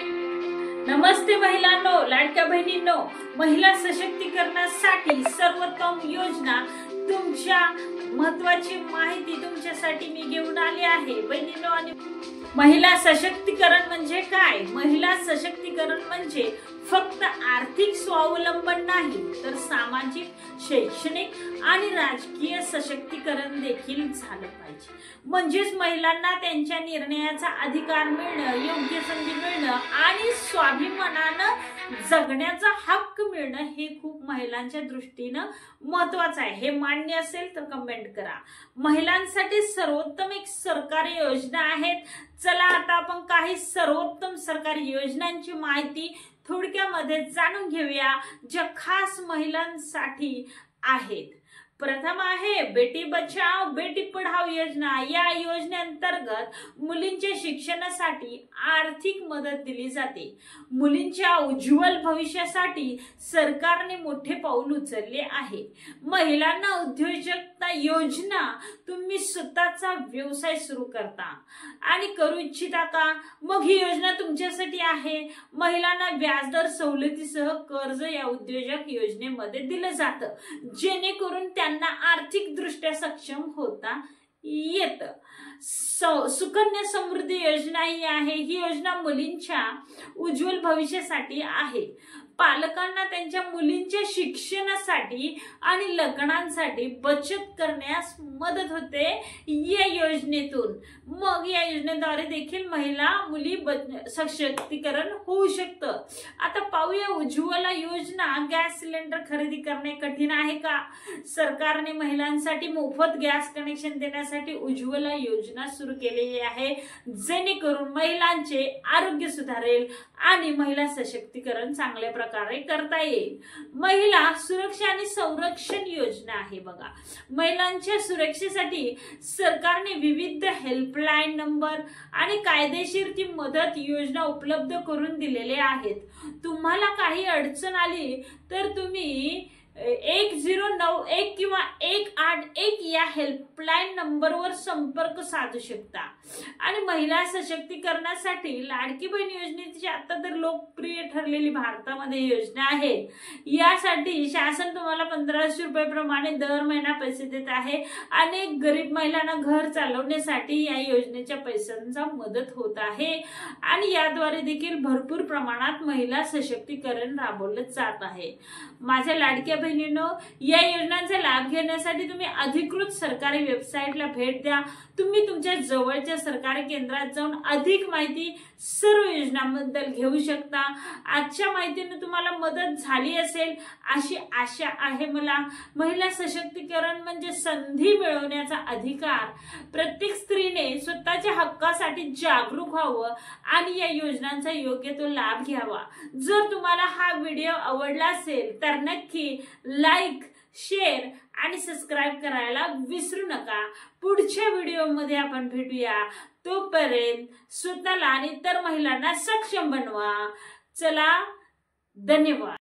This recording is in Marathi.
नमस्ते महिलांनो, लाडक्या बहिणींनो, महिला सशक्तीकरणासाठी सर्वोत्तम योजना, तुमच्या महत्त्वाची माहिती तुमच्यासाठी मी घेऊन आली आहे बहिणींनो। आणि महिला सशक्तीकरण म्हणजे काय? महिला सशक्तीकरण म्हणजे फक्त आर्थिक स्वावलंबन नाही, तर सामाजिक, शैक्षणिक आणि राजकीय सशक्तीकरण देखील झालं पाहिजे। म्हणजेच महिलांना त्यांच्या निर्णयाचा अधिकार मिळणं, योग्य संधी मिळणं आणि स्वाभिमानानं जगण्याचा हक्क मिळणं हे खूप महिलांच्या दृष्टीनं महत्त्वाचं आहे। हे मान्य असेल तर कमेंट करा। महिलांसाठी सर्वोत्तम एक सरकारी योजना आहेत। चला आता आपण काही सर्वोत्तम सरकारी योजनांची माहिती थोडक्यामध्ये जाणून घेऊया, ज्या खास महिलांसाठी आहेत। प्रथम आहे बेटी बचाओ बेटी पढाओ योजना। या योजनेअंतर्गत मुलींच्या शिक्षणासाठी आर्थिक मदत दिली जाते। मुलींच्या उज्ज्वल भविष्यासाठी सरकारने मोठे पाऊल उचलले आहे। महिलांना उद्योजकता योजना, तुम्ही स्वतःचा व्यवसाय सुरू करता आणि करू इच्छिता का? मग ही योजना तुमच्यासाठी आहे। महिलांना व्याजदर सवलतीसह कर्ज या उद्योजक योजनेमध्ये दिलं जातं, जेणेकरून त्यांना आर्थिक दृष्ट्या सक्षम होता येतं। सुकन्या समृद्धी योजना ही आहे। ही योजना मुलींच्या उज्ज्वल भविष्यासाठी आहे। पालकांना त्यांच्या मुलींच्या शिक्षणासाठी आणि लग्नांसाठी बचत करण्यास मदत होते या योजनेतून। मग या योजनेद्वारे देखील महिला मुली सशक्तीकरण होऊ शकतं। आता पाहूया उज्ज्वला योजना। गॅस सिलेंडर खरेदी करणे कठीण आहे का? सरकारने महिलांसाठी मोफत गॅस कनेक्शन देण्यासाठी उज्ज्वला योजना सुरू केलेली आहे, जेणेकरून महिलांचे आरोग्य सुधारेल आणि महिला सशक्तीकरण चांगल्या प्रकारे करता येईल। महिला सुरक्षा आणि संरक्षण योजना आहे बघा। महिलांच्या सुरक्षेसाठी सरकारने विविध हेल्पलाईन नंबर आणि कायदेशीर ती मदत योजना उपलब्ध करून दिलेले आहेत। तुम्हाला काही अडचण आली तर तुम्ही 1091 किंवा 181 या हेल्पलाईन नंबरवर संपर्क साधू शकता। आणि महिला सशक्तीकरणासाठी लाडकी बहीण योजनेची आता तर लोकप्रिय ठरलेली भारतामध्ये योजना आहे। यासाठी शासन तुम्हाला 1500 रुपये प्रमाणे दर महिना पैसे देत आहे। अनेक गरीब महिलांना घर चालवण्यासाठी या योजनेच्या पैशांचा मदत होत आहे आणि याद्वारे देखील भरपूर प्रमाणात महिला सशक्तीकरण राबवलं जात आहे। माझ्या लाडक्या बहिणींनो, या योजनांचा लाभ घेण्यासाठी तुम्ही अधिकृत सरकारी वेबसाईटला भेट द्या। तुम्ही तुमच्या जवळच्या सरकारी केंद्रात जाऊन अधिक माहिती सर्व योजनांबद्दल घेऊ शकता। आजच्या माहितीने तुम्हाला मदत झाली असेल अशी आशा आहे मला। महिला सशक्तीकरण म्हणजे संधी मिळवण्याचा अधिकार। प्रत्येक स्त्रीने स्वतःच्या हक्कासाठी जागरूक व्हावं आणि या योजनांचा योग्य तो लाभ घ्यावा। जर तुम्हाला हा व्हिडिओ आवडला असेल तर नक्की लाईक, शेअर आणि सबस्क्राईब करायला विसरू नका। पुढच्या व्हिडिओमध्ये आपण भेटूया। तोपर्यंत स्वतःला आणि इतर महिलांना सक्षम बनवा। चला, धन्यवाद।